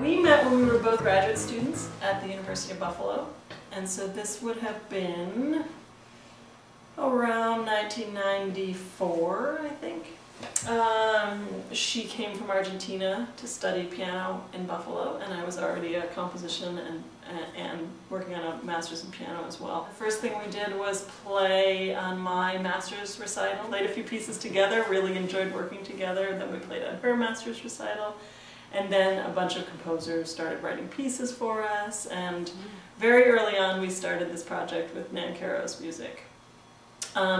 We met when we were both graduate students at the University of Buffalo, and so this would have been around 1994, I think. She came from Argentina to study piano in Buffalo, and I was already a composition and working on a master's in piano as well. The first thing we did was play on my master's recital. Played a few pieces together, really enjoyed working together. Then we played on her master's recital. And then a bunch of composers started writing pieces for us, and very early on we started this project with Nan Caro's music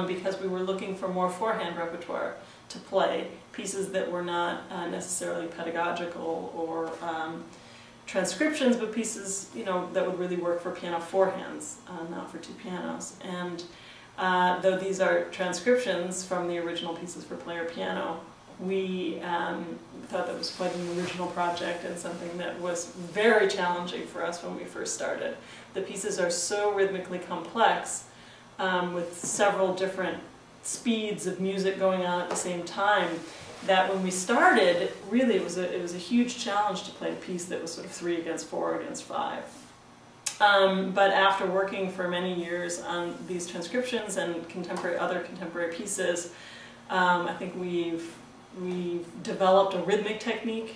because we were looking for more forehand repertoire to play, pieces that were not necessarily pedagogical or transcriptions, but pieces, you know, that would really work for piano forehands, not for two pianos. And though these are transcriptions from the original pieces for player piano, we thought that was quite an original project and something that was very challenging for us when we first started. The pieces are so rhythmically complex with several different speeds of music going on at the same time that when we started, really it was a huge challenge to play a piece that was sort of 3 against 4 against 5. But after working for many years on these transcriptions and other contemporary pieces, I think we've developed a rhythmic technique,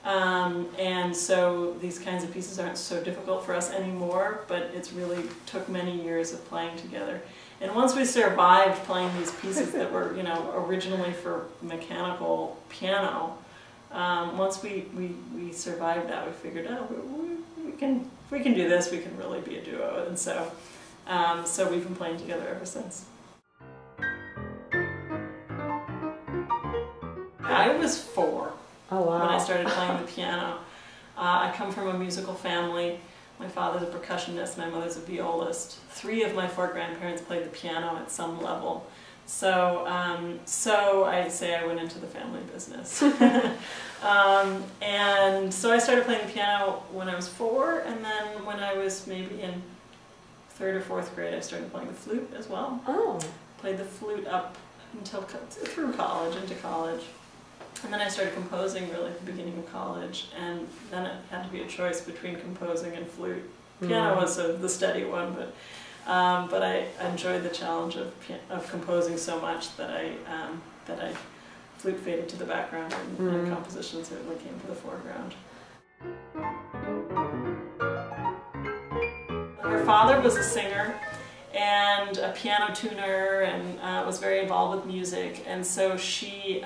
and so these kinds of pieces aren't so difficult for us anymore, but it's really took many years of playing together. And once we survived playing these pieces that were, you know, originally for mechanical piano, once we survived that, we figured, oh, if we can do this, we can really be a duo, and so we've been playing together ever since. I was 4 when I started playing the piano. I come from a musical family. My father's a percussionist, my mother's a violist. 3 of my 4 grandparents played the piano at some level. So, so I say I went into the family business. And so I started playing the piano when I was 4, and then when I was maybe in 3rd or 4th grade, I started playing the flute as well. Oh. Played the flute up until through college, into college. And then I started composing really at the beginning of college, and then it had to be a choice between composing and flute. Piano was the steady one, but I enjoyed the challenge of composing so much that I flute faded to the background, and composition certainly came to the foreground. Her father was a singer and a piano tuner, and was very involved with music, and so she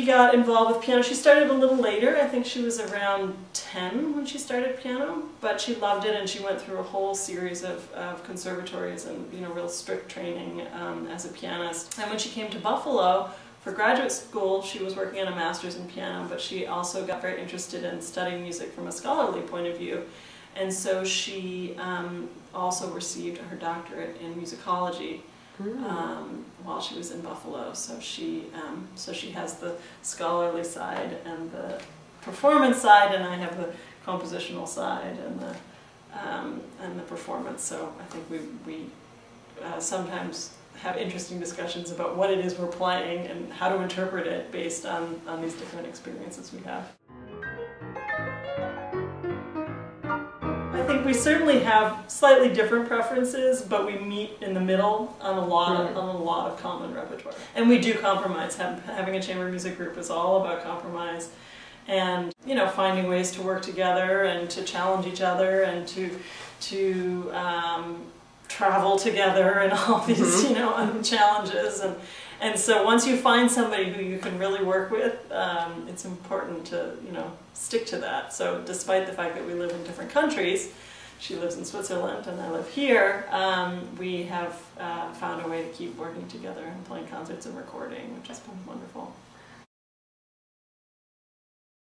got involved with piano. She started a little later. I think she was around 10 when she started piano, but she loved it, and she went through a whole series of conservatories and, you know, real strict training as a pianist. And when she came to Buffalo for graduate school, she was working on a master's in piano, but she also got very interested in studying music from a scholarly point of view. And so she also received her doctorate in musicology while she was in Buffalo. So she has the scholarly side and the performance side, and I have the compositional side and the performance. So I think we sometimes have interesting discussions about what it is we're playing and how to interpret it based on these different experiences we have. I think we certainly have slightly different preferences, but we meet in the middle on a lot of common repertoire. And we do compromise. Having a chamber music group is all about compromise, and, you know, finding ways to work together and to challenge each other and to travel together and all these, you know, challenges. And so once you find somebody who you can really work with, it's important to, you know, stick to that. So despite the fact that we live in different countries, she lives in Switzerland and I live here, we have found a way to keep working together and playing concerts and recording, which has been wonderful.